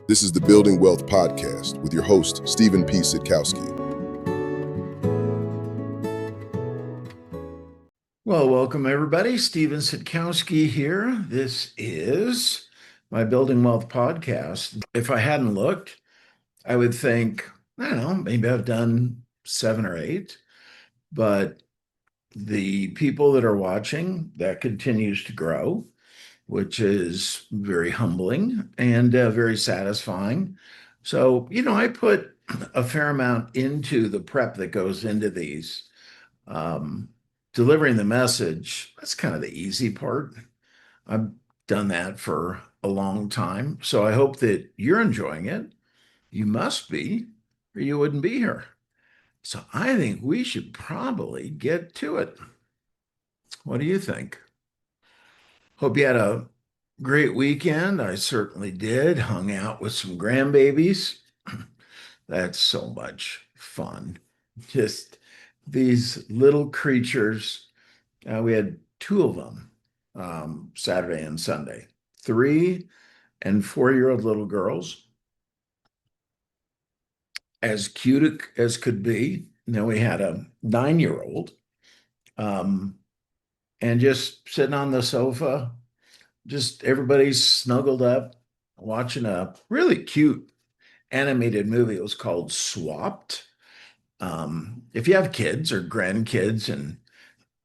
This is the Building Wealth Podcast with your host, Stephen P. Sitkowski. Well, welcome everybody. Stephen Sitkowski here. This is my Building Wealth Podcast. If I hadn't looked, I would think, I don't know, maybe I've done 7 or 8, but the people that are watching, that continues to grow, which is very humbling and very satisfying. So, I put a fair amount into the prep that goes into these. Um, Delivering the message, that's kind of the easy part. I've done that for a long time. So I hope that you're enjoying it. You must be, or you wouldn't be here. So I think we should probably get to it. What do you think? Hope you had a great weekend. I certainly did. Hung out with some grandbabies. That's so much fun. Just these little creatures. We had two of them Saturday and Sunday, 3 and 4-year-old little girls, as cute as could be. Then we had a 9-year-old, and just sitting on the sofa, just everybody snuggled up, watching a really cute animated movie. It was called Swapped. If you have kids or grandkids and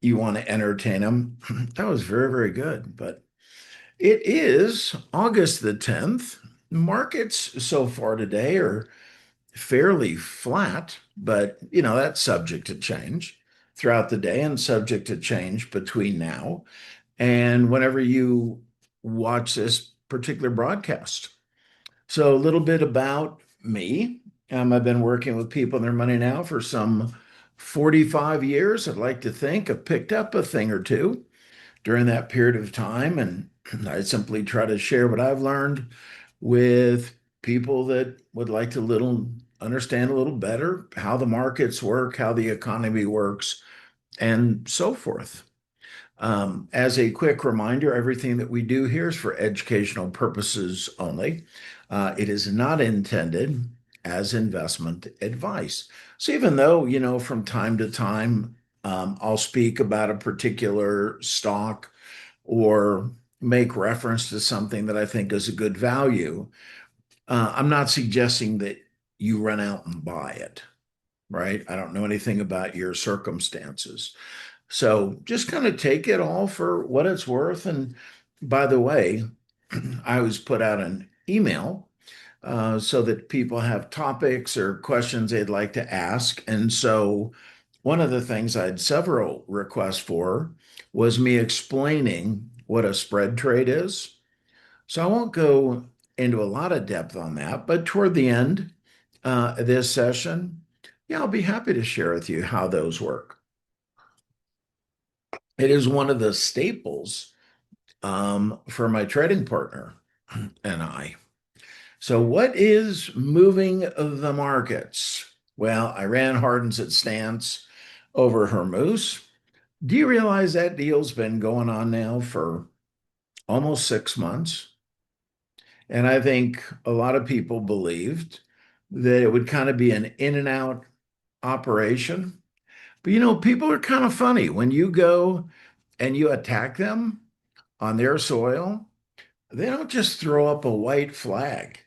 you want to entertain them, that was very, very good. But it is August the 10th. Markets so far today are fairly flat, but that's subject to change throughout the day and subject to change between now and whenever you watch this particular broadcast. So, a little bit about me. I've been working with people and their money now for some 45 years. I'd like to think I've picked up a thing or two during that period of time. And I simply try to share what I've learned with people that would like to understand a little better how the markets work, how the economy works, and so forth. As a quick reminder, everything that we do here is for educational purposes only. It is not intended as investment advice. So even though, from time to time, I'll speak about a particular stock or make reference to something that I think is a good value, I'm not suggesting that you run out and buy it, right? I don't know anything about your circumstances. So just kind of take it all for what it's worth. And by the way, I always put out an email so that people have topics or questions they'd like to ask. And so one of the things I had several requests for was me explaining what a spread trade is. So I won't go into a lot of depth on that, but toward the end of this session, yeah, I'll be happy to share with you how those work. It is one of the staples for my trading partner and I. So, what is moving the markets? Well, Iran hardens its stance over Hormuz. Do you realize that deal's been going on now for almost 6 months? And I think a lot of people believed that it would kind of be an in and out operation. But people are kind of funny. When you go and you attack them on their soil, they don't just throw up a white flag,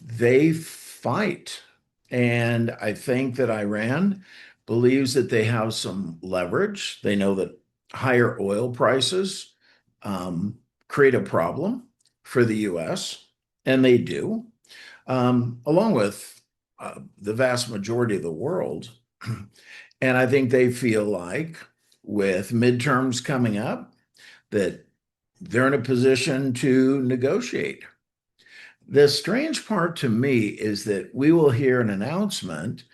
they fight. And I think that Iran believes that they have some leverage. They know that higher oil prices um, create a problem for the US, and they do, along with the vast majority of the world. And I think they feel like with midterms coming up, that they're in a position to negotiate. The strange part to me is that we will hear an announcement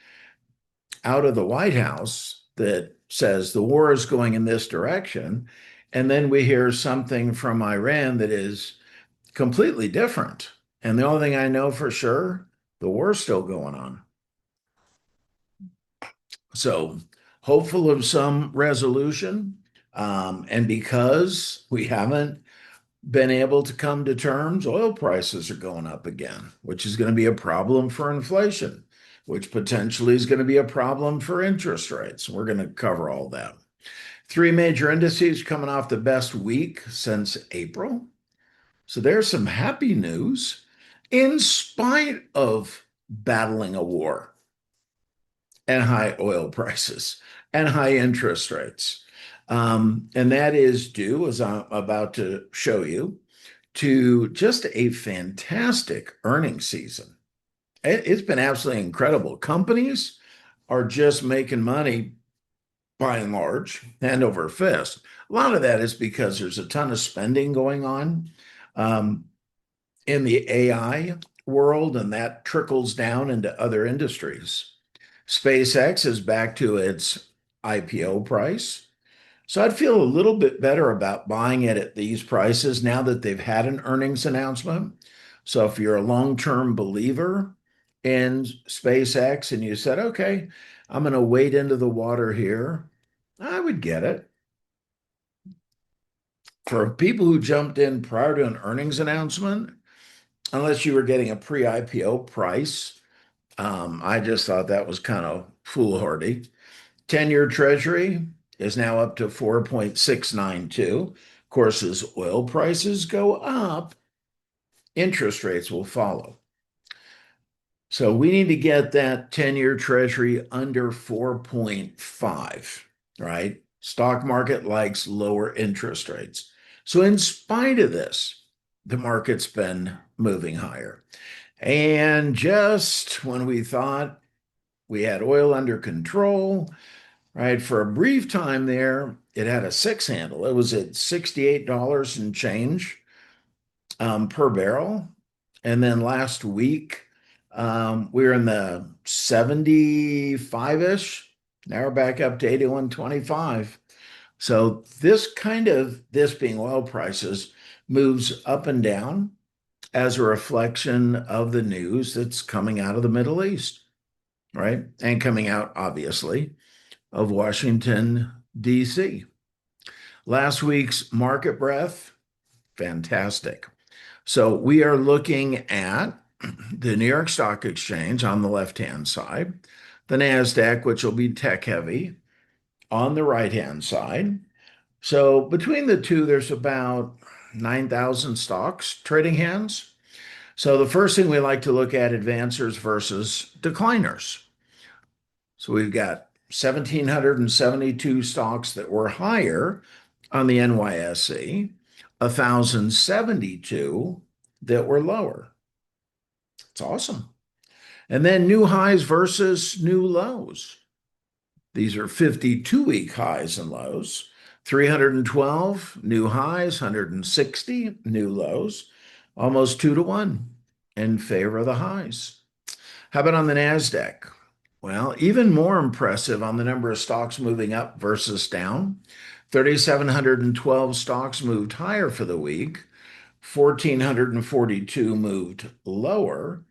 out of the White House that says the war is going in this direction. And then we hear something from Iran that is completely different. And the only thing I know for sure, the war's still going on. So, hopeful of some resolution. And because we haven't been able to come to terms. Oil prices are going up again, which is going to be a problem for inflation, which potentially is going to be a problem for interest rates. We're going to cover all that. Three major indices coming off the best week since April. So there's some happy news in spite of battling a war and high oil prices and high interest rates. And that is due, as I'm about to show you, to just a fantastic earnings season. It's been absolutely incredible. Companies are just making money by and large, hand over fist. A lot of that is because there's a ton of spending going on um, in the AI world, and that trickles down into other industries. SpaceX is back to its IPO price. So I'd feel a little bit better about buying it at these prices now that they've had an earnings announcement. So if you're a long-term believer in SpaceX and you said, okay, I'm going to wade into the water here, I would get it. For people who jumped in prior to an earnings announcement, unless you were getting a pre-IPO price, I just thought that was kind of foolhardy. 10-year Treasury is now up to 4.692. Of course, as oil prices go up, interest rates will follow. So we need to get that 10-year Treasury under 4.5, right? Stock market likes lower interest rates. So in spite of this, the market's been moving higher. And just when we thought we had oil under control, right, for a brief time there, it had a six handle. It was at $68 and change per barrel. And then last week, we were in the 75-ish. Now we're back up to 81.25. So this being oil prices, moves up and down as a reflection of the news that's coming out of the Middle East, right? And coming out, obviously, of Washington, D.C. Last week's market breadth, fantastic. So we are looking at the New York Stock Exchange on the left-hand side, the NASDAQ, which will be tech heavy, on the right-hand side. So between the two, there's about 9,000 stocks trading hands. So the first thing we like to look at advancers versus decliners. So we've got 1,772 stocks that were higher on the NYSE, 1,072 that were lower. It's awesome. And then new highs versus new lows. These are 52-week highs and lows. 312 new highs, 160 new lows, almost 2 to 1 in favor of the highs. How about on the NASDAQ? Well, even more impressive on the number of stocks moving up versus down. 3,712 stocks moved higher for the week. 1,442 moved lower.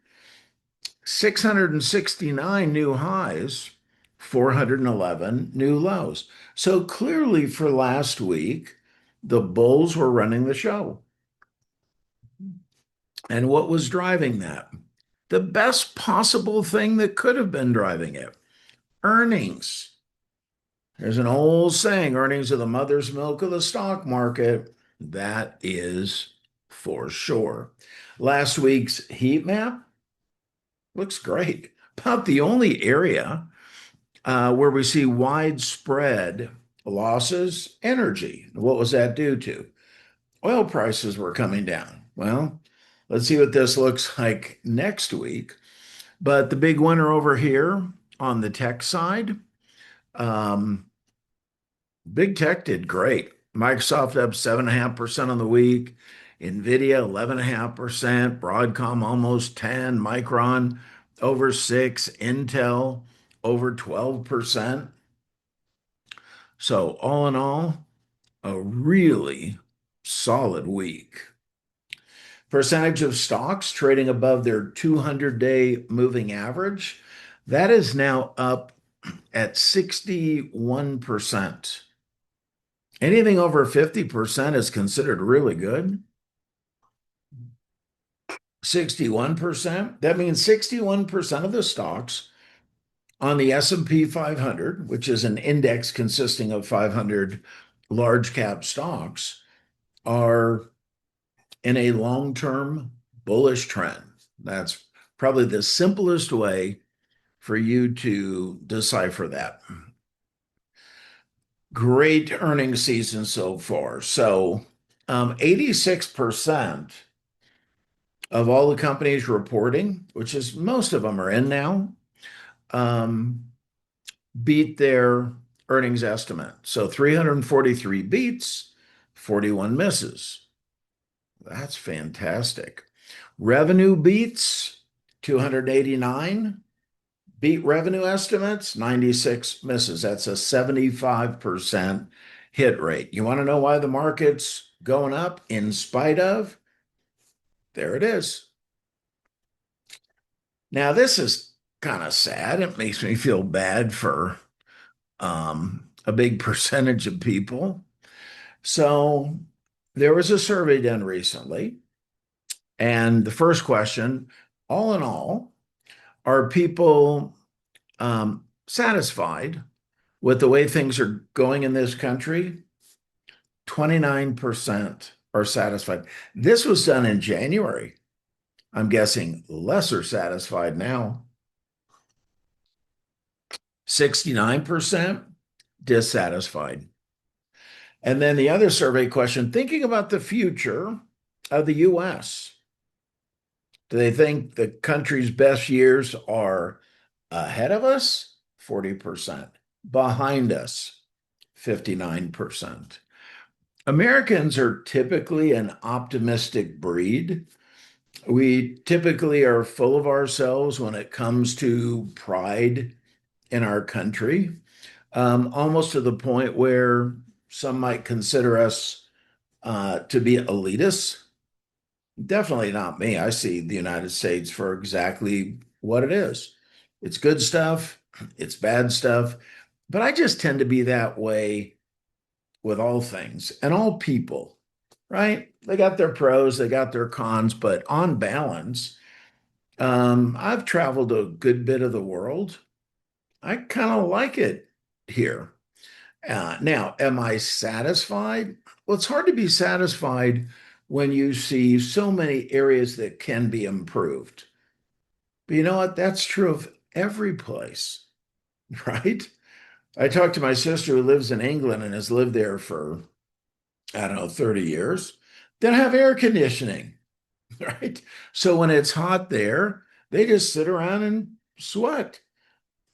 669 new highs, 411 new lows. So clearly for last week, the bulls were running the show. And what was driving that? The best possible thing that could have been driving it, earnings. There's an old saying, earnings are the mother's milk of the stock market. That is for sure. Last week's heat map looks great. About the only area where we see widespread losses, energy. What was that due to? Oil prices were coming down. Well, let's see what this looks like next week. But the big winner over here on the tech side, um, big tech did great. Microsoft up 7.5% on the week. NVIDIA 11.5%. Broadcom almost 10. Micron over 6. Intel over 12%. So all in all, a really solid week. Percentage of stocks trading above their 200-day moving average, that is now up at 61%. Anything over 50% is considered really good. 61%. That means 61% of the stocks on the S&P 500, which is an index consisting of 500 large cap stocks, are in a long-term bullish trend. That's probably the simplest way for you to decipher that. Great earnings season so far. So, 86% of all the companies reporting, which is most of them are in now, um, beat their earnings estimate. So 343 beats, 41 misses. That's fantastic. Revenue beats, 289. Beat revenue estimates, 96 misses. That's a 75% hit rate. You want to know why the market's going up in spite of? There it is. Now, this is kind of sad. It makes me feel bad for a big percentage of people. So, there was a survey done recently, and the first question, all in all, are people satisfied with the way things are going in this country? 29% are satisfied. This was done in January. I'm guessing less are satisfied now. 69% dissatisfied. And then the other survey question, thinking about the future of the US, do they think the country's best years are ahead of us? 40%. Behind us? 59%. Americans are typically an optimistic breed. We typically are full of ourselves when it comes to pride in our country, almost to the point where some might consider us to be elitists. Definitely not me. I see the United States for exactly what it is. It's good stuff, it's bad stuff, but I just tend to be that way with all things and all people, right? They got their pros, they got their cons, but on balance, I've traveled a good bit of the world. I kind of like it here. Now, am I satisfied? Well, it's hard to be satisfied when you see so many areas that can be improved. But you know what? That's true of every place, right? I talked to my sister who lives in England and has lived there for, I don't know, 30 years. They don't have air conditioning, right? So when it's hot there, they just sit around and sweat.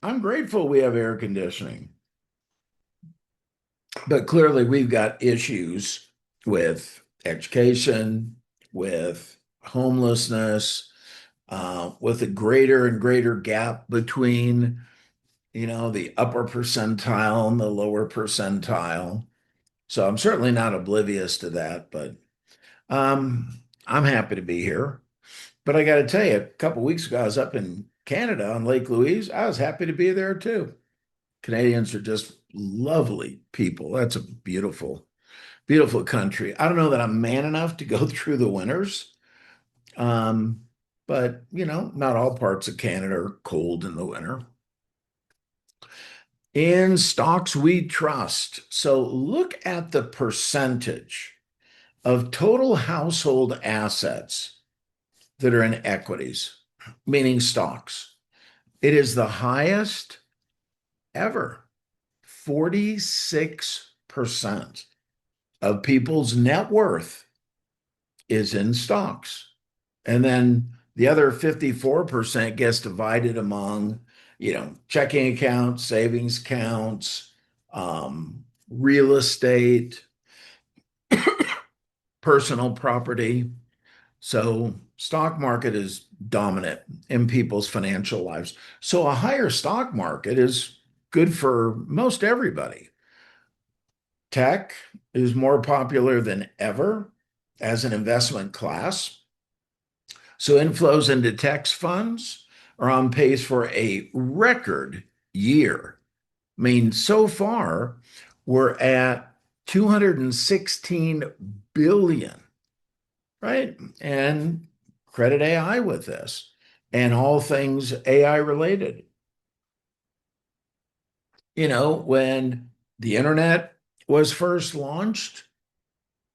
I'm grateful we have air conditioning. But clearly, we've got issues with education, with homelessness, with a greater and greater gap between, the upper percentile and the lower percentile. So I'm certainly not oblivious to that, but I'm happy to be here. But I got to tell you, a couple weeks ago, I was up in Canada on Lake Louise. I was happy to be there too. Canadians are just lovely people. That's a beautiful, beautiful country. I don't know that I'm man enough to go through the winters, um, but not all parts of Canada are cold in the winter. In stocks we trust. So look at the percentage of total household assets that are in equities, meaning stocks. It is the highest ever. 46% of people's net worth is in stocks. And then the other 54% gets divided among, checking accounts, savings accounts, real estate, personal property. So stock market is dominant in people's financial lives. So a higher stock market is good for most everybody. Tech is more popular than ever as an investment class. So inflows into tech funds are on pace for a record year. I mean, so far, we're at 216 billion, right? And credit AI with this and all things AI related. When the internet was first launched,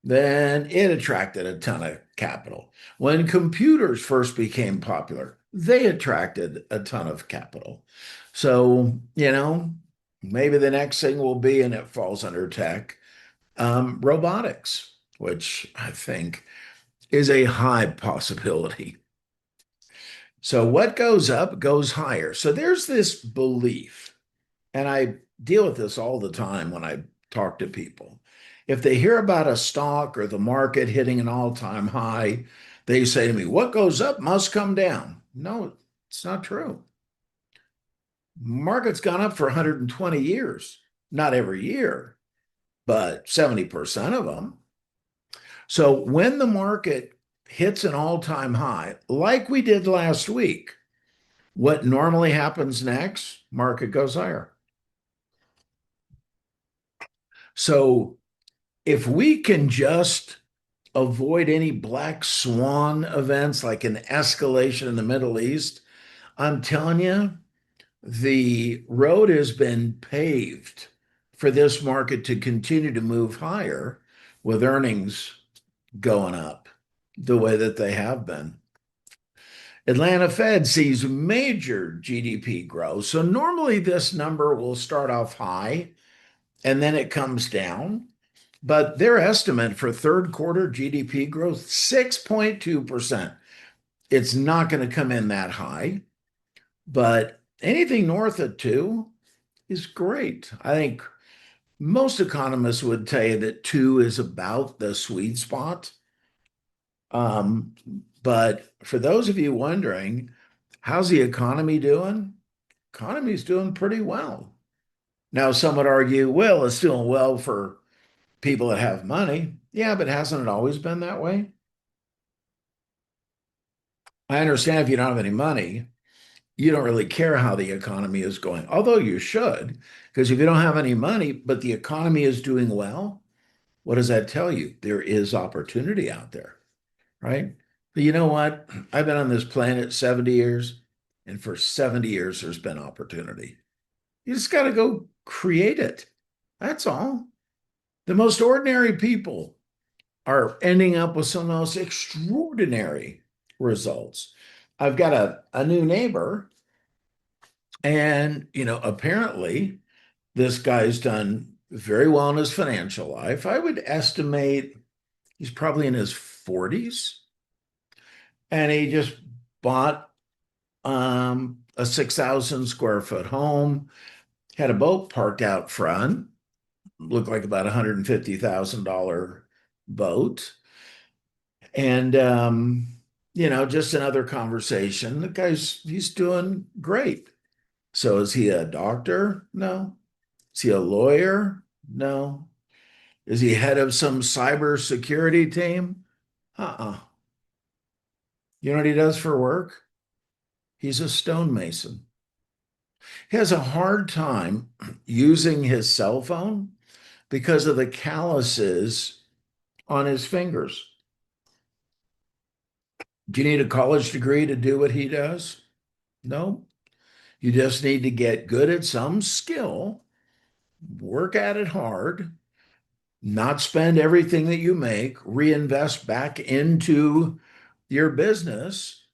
then it attracted a ton of capital. When computers first became popular, they attracted a ton of capital. So, maybe the next thing will be, and it falls under tech, robotics, which I think is a high possibility. So, what goes up goes higher. So, there's this belief, and I deal with this all the time when I talk to people. If they hear about a stock or the market hitting an all-time high, they say to me, what goes up must come down. No, it's not true. Market's gone up for 120 years, not every year, but 70% of them. So when the market hits an all-time high, like we did last week, what normally happens next? Market goes higher. So if we can just avoid any black swan events like an escalation in the Middle East, I'm telling you, the road has been paved for this market to continue to move higher with earnings going up the way that they have been. Atlanta Fed sees major GDP growth. So normally this number will start off high and then it comes down. But their estimate for third quarter GDP growth, 6.2%. It's not going to come in that high, but anything north of 2 is great. I think most economists would tell you that 2 is about the sweet spot. Um, but for those of you wondering, how's the economy doing? Economy's doing pretty well. Now, some would argue, well, it's doing well for people that have money. Yeah, but hasn't it always been that way? I understand if you don't have any money, you don't really care how the economy is going, although you should, because if you don't have any money, but the economy is doing well, what does that tell you? There is opportunity out there, right? But you know what? I've been on this planet 70 years, and for 70 years, there's been opportunity. You just got to go create it. That's all. The most ordinary people are ending up with some of the most extraordinary results. I've got a new neighbor, and apparently this guy's done very well in his financial life. I would estimate he's probably in his 40s, and he just bought a 6,000 square foot home, had a boat parked out front, looked like about $150,000 boat. And, just another conversation. He's doing great. So is he a doctor? No. Is he a lawyer? No. Is he head of some cybersecurity team? Uh-uh. You know what he does for work? He's a stonemason. He has a hard time using his cell phone because of the calluses on his fingers. Do you need a college degree to do what he does? No. You just need to get good at some skill, work at it hard, not spend everything that you make, reinvest back into your business.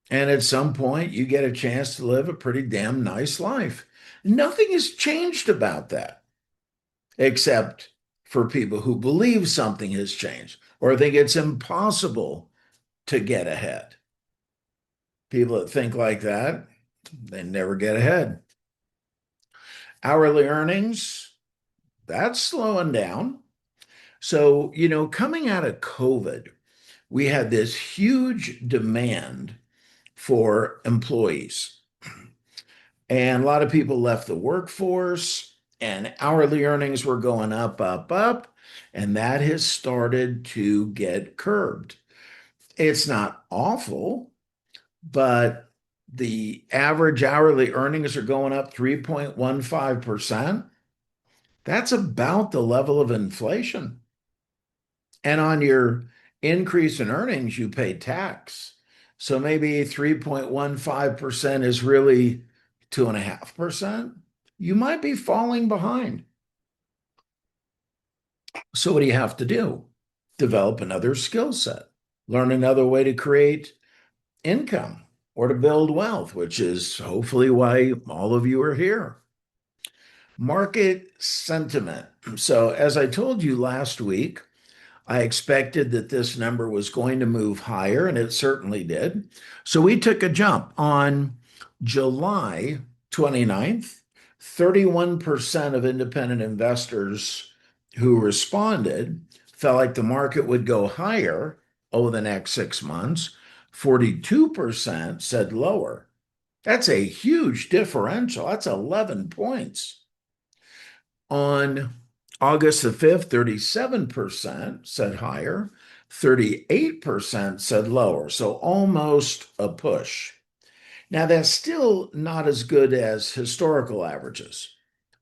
And at some point, you get a chance to live a pretty damn nice life. Nothing has changed about that, except for people who believe something has changed or think it's impossible to get ahead. People that think like that, they never get ahead. Hourly earnings, that's slowing down. So, coming out of COVID, we had this huge demand for employees. And a lot of people left the workforce, and hourly earnings were going up, up, up. And that has started to get curbed. It's not awful, but the average hourly earnings are going up 3.15%. That's about the level of inflation. And on your increase in earnings, you pay tax. So maybe 3.15% is really 2.5%. You might be falling behind. So what do you have to do? Develop another skill set, learn another way to create income or to build wealth, which is hopefully why all of you are here. Market sentiment. So, as I told you last week, I expected that this number was going to move higher, and it certainly did. So, we took a jump on July 29th. 31% of independent investors who responded felt like the market would go higher over the next 6 months. 42% said lower. That's a huge differential. That's 11 points. On August the 5th, 37% said higher, 38% said lower. So almost a push. Now, that's still not as good as historical averages,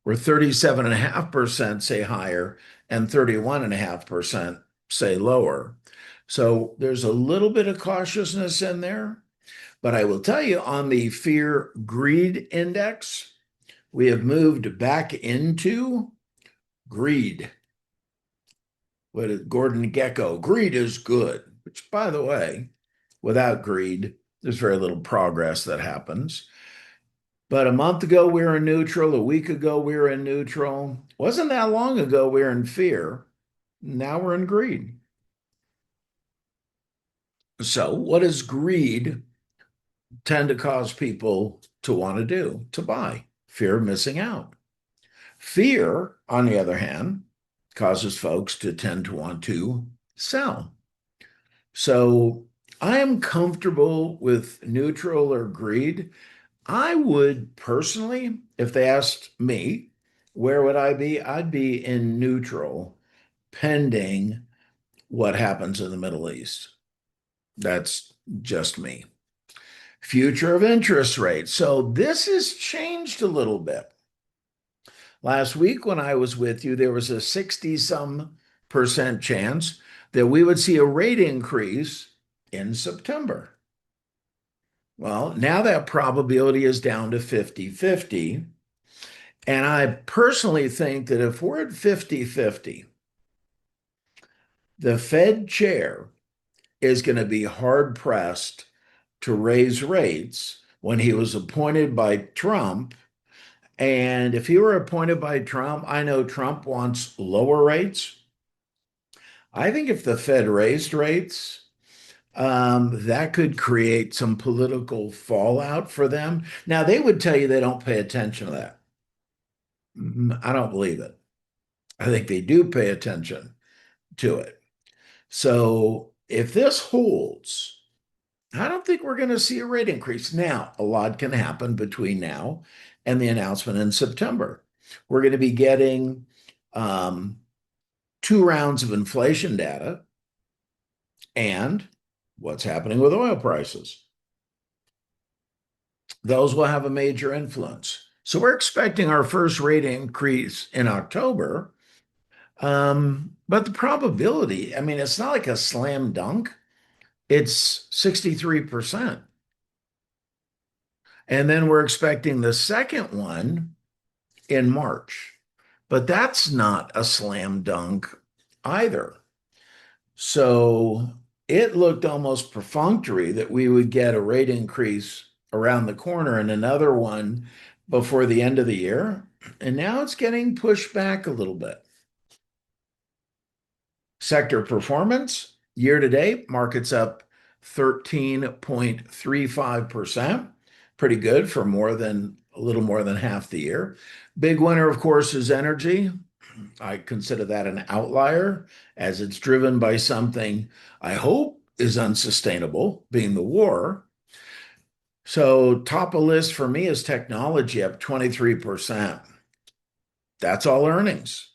where 37.5% say higher and 31.5% say lower. So there's a little bit of cautiousness in there. But I will tell you on the fear greed index, we have moved back into greed. What is Gordon Gekko? Greed is good, which, by the way, without greed, there's very little progress that happens. But a month ago, we were in neutral. A week ago, we were in neutral. Wasn't that long ago, we were in fear. Now we're in greed. So, what does greed tend to cause people to want to do? To buy. Fear of missing out. Fear, on the other hand, causes folks to tend to want to sell. So I am comfortable with neutral or greed. I would personally, if they asked me, where would I be? I'd be in neutral, pending what happens in the Middle East. That's just me. Future of interest rates. So this has changed a little bit. Last week, when I was with you, there was a 60-some% chance that we would see a rate increase in September. Well, now that probability is down to 50-50. And I personally think that if we're at 50-50, the Fed chair is going to be hard pressed to raise rates when he was appointed by Trump. And if he were appointed by Trump, I know Trump wants lower rates. I think if the Fed raised rates, that could create some political fallout for them. Now, they would tell you they don't pay attention to that. I don't believe it. I think they do pay attention to it. So if this holds, I don't think we're going to see a rate increase. Now, a lot can happen between now and the announcement in September. We're going to be getting 2 rounds of inflation data and what's happening with oil prices. Those will have a major influence. So we're expecting our first rate increase in October. But the probability, I mean, it's not like a slam dunk. It's 63%. And then we're expecting the second one in March. But that's not a slam dunk either. So it looked almost perfunctory that we would get a rate increase around the corner and another one before the end of the year. And now it's getting pushed back a little bit. Sector performance, year to date, market's up 13.35%. Pretty good for a little more than half the year. Big winner, of course, is energy. I consider that an outlier as it's driven by something I hope is unsustainable, being the war. So top of list for me is technology up 23%. That's all earnings.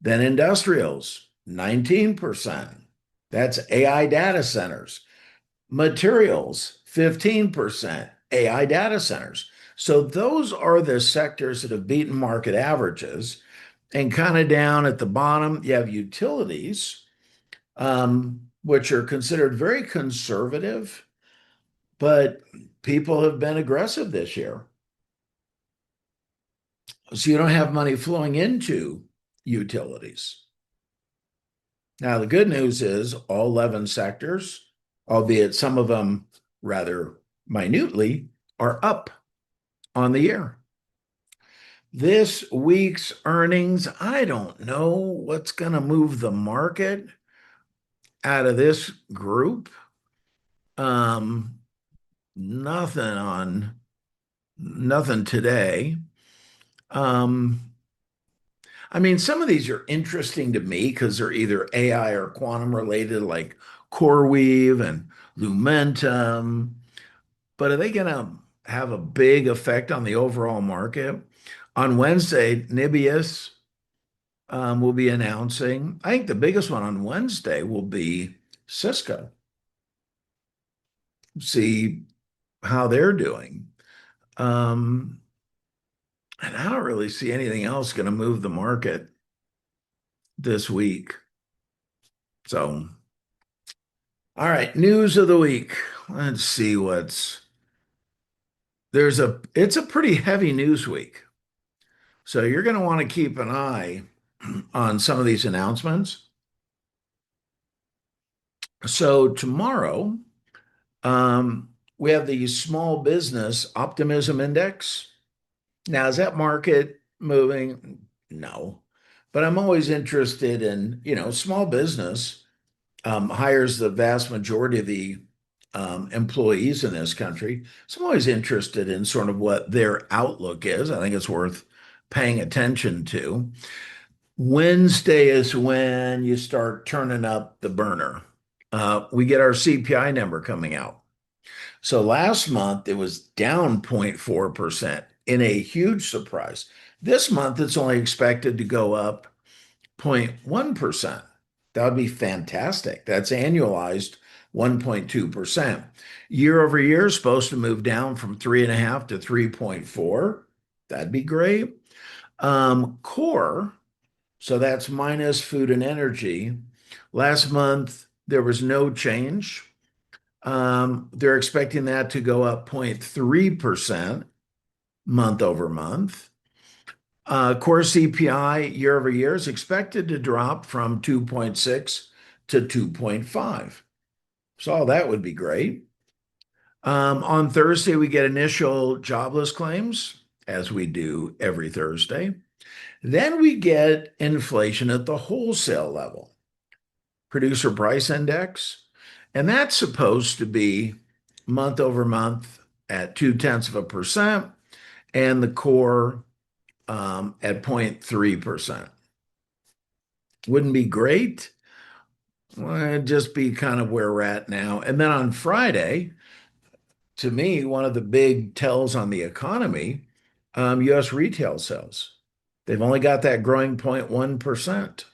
Then industrials, 19%. That's AI data centers. Materials, 15%. AI data centers. So those are the sectors that have beaten market averages. And kind of down at the bottom, you have utilities, which are considered very conservative. but people have been aggressive this year. So you don't have money flowing into utilities. Now, the good news is all 11 sectors, albeit some of them rather minutely, are up on the year. This week's earnings, I don't know what's going to move the market out of this group. Um, nothing on nothing today. Um, I mean, some of these are interesting to me because they're either AI or quantum related, like CoreWeave and Lumentum. But are they going to have a big effect on the overall market? On Wednesday, Nibius will be announcing. I think the biggest one on Wednesday will be Cisco. See how they're doing. Um, and I don't really see anything else going to move the market this week. So, all right, news of the week. Let's see what's it's a pretty heavy news week. So you're going to want to keep an eye on some of these announcements. So tomorrow, we have the small business optimism index. Now, is that market moving? No. But I'm always interested in, small business hires the vast majority of the employees in this country. So I'm always interested in sort of what their outlook is. I think it's worth paying attention to. Wednesday is when you start turning up the burner. We get our CPI number coming out. So last month it was down 0.4% in a huge surprise. This month it's only expected to go up 0.1%. That would be fantastic. That's annualized 1.2%. Year over year is supposed to move down from 3.5 to 3.4. That'd be great. Core, so that's minus food and energy. Last month there was no change. They're expecting that to go up 0.3% month over month. Core CPI year over year is expected to drop from 2.6 to 2.5. So that would be great. On Thursday, we get initial jobless claims, as we do every Thursday. Then we get inflation at the wholesale level, producer price index, and that's supposed to be month over month at 0.2%, and the core at 0.3%. Wouldn't be great. Well, it'd just be kind of where we're at now. And then on Friday, to me, one of the big tells on the economy, US retail sales. They've only got that growing 0.1%.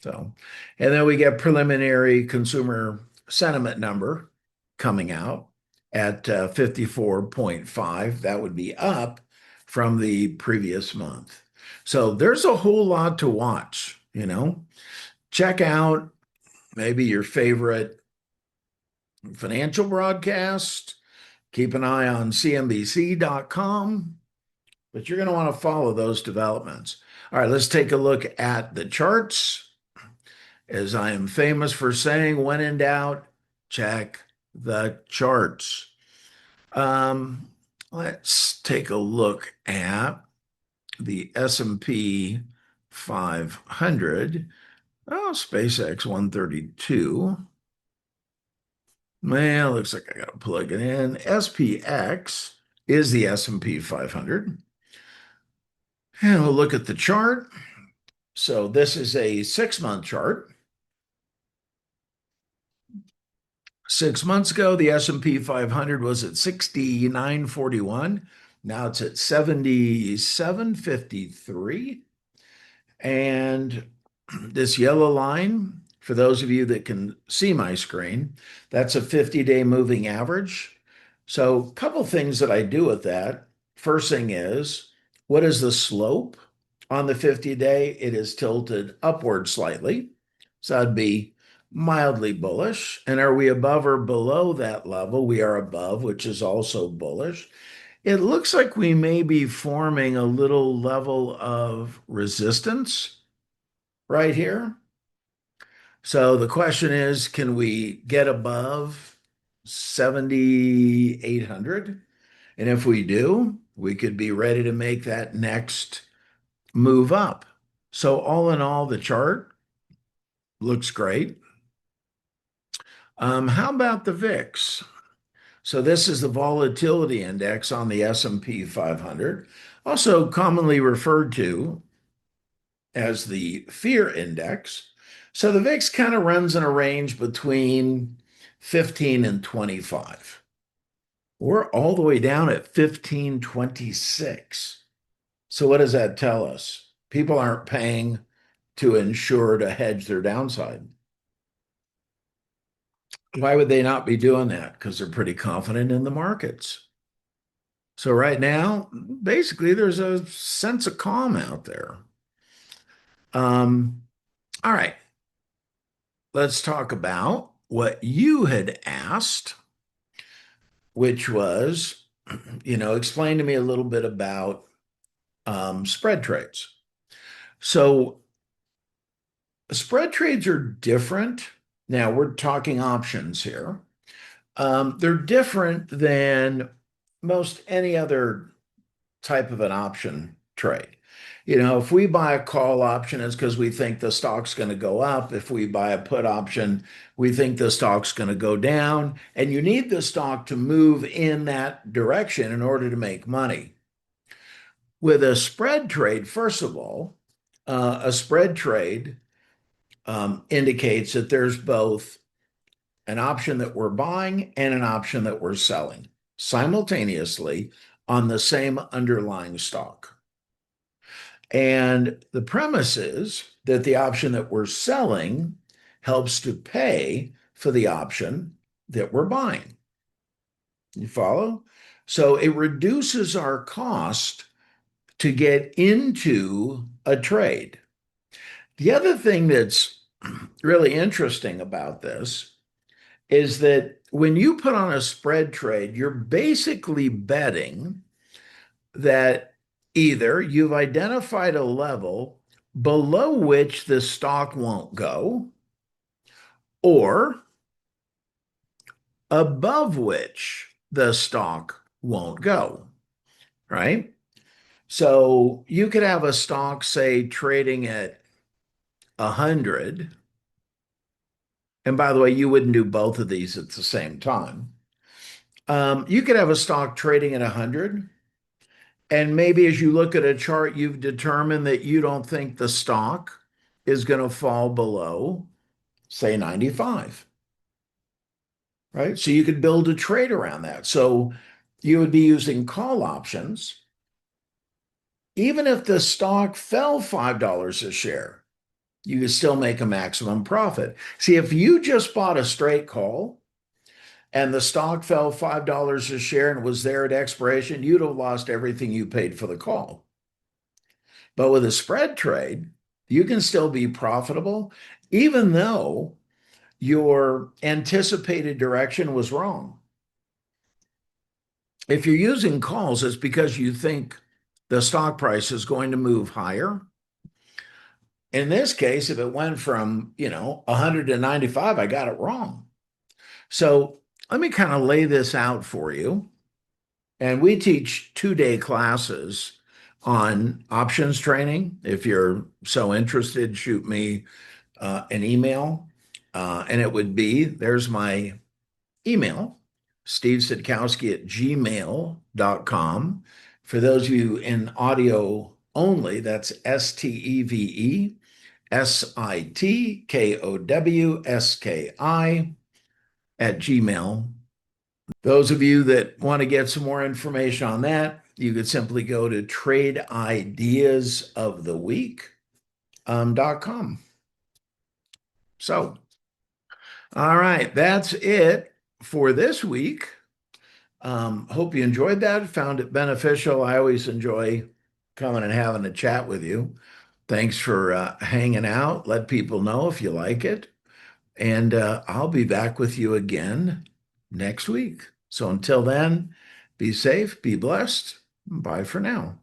So, and then we get preliminary consumer sentiment number coming out at 54.5. That would be up from the previous month. So there's a whole lot to watch. Check out maybe your favorite financial broadcast. Keep an eye on CNBC.com, but you're going to want to follow those developments. All right, let's take a look at the charts. As I am famous for saying, when in doubt, check the charts. Let's take a look at the S&P 500. Oh, SpaceX 132. Well, looks like I got to plug it in. SPX is the S&P 500. And we'll look at the chart. So this is a 6-month chart. 6 months ago, the S&P 500 was at 69.41. Now it's at 77.53. And this yellow line, for those of you that can see my screen, that's a 50-day moving average. So a couple things that I do with that. First thing is, what is the slope on the 50-day? It is tilted upward slightly. So that'd be mildly bullish. And are we above or below that level? We are above, which is also bullish. It looks like we may be forming a little level of resistance right here. So the question is, can we get above 7,800? And if we do, we could be ready to make that next move up. So all in all, the chart looks great. How about the VIX? So this is the volatility index on the S&P 500, also commonly referred to as the fear index. So the VIX kind of runs in a range between 15 and 25. We're all the way down at 1526. So what does that tell us? People aren't paying to insure to hedge their downside. Why would they not be doing that? Because they're pretty confident in the markets. So right now, basically, there's a sense of calm out there. Um, all right, let's talk about what you had asked, which was, explain to me a little bit about spread trades. So spread trades are different. Now we're talking options here. They're different than most any other type of an option trade. If we buy a call option, it's because we think the stock's going to go up. If we buy a put option, we think the stock's going to go down. And you need the stock to move in that direction in order to make money. With a spread trade, first of all, a spread trade indicates that there's both an option that we're buying and an option that we're selling simultaneously on the same underlying stock. And the premise is that the option that we're selling helps to pay for the option that we're buying. You follow? So it reduces our cost to get into a trade. The other thing that's really interesting about this is that when you put on a spread trade, you're basically betting that either you've identified a level below which the stock won't go, or above which the stock won't go, right? So you could have a stock, say, trading at 100. And by the way, you wouldn't do both of these at the same time. You could have a stock trading at 100. And maybe as you look at a chart, you've determined that you don't think the stock is going to fall below, say, 95, right? So you could build a trade around that. So you would be using call options. Even if the stock fell $5 a share, you could still make a maximum profit. See, if you just bought a straight call and the stock fell $5 a share and was there at expiration, you'd have lost everything you paid for the call. But with a spread trade, you can still be profitable, even though your anticipated direction was wrong. If you're using calls, it's because you think the stock price is going to move higher. In this case, if it went from, 100 to 95, I got it wrong. So let me kind of lay this out for you. And we teach 2-day classes on options training. If you're so interested, shoot me an email. And it would be, there's my email, steve.sitkowski@gmail.com. For those of you in audio only, that's STEVESITKOWSKI@gmail. Those of you that want to get some more information on that, you could simply go to tradeideasoftheweek.com. So, all right, that's it for this week. Hope you enjoyed that, found it beneficial. I always enjoy coming and having a chat with you. Thanks for hanging out. Let people know if you like it. And I'll be back with you again next week. So until then, be safe, be blessed. Bye for now.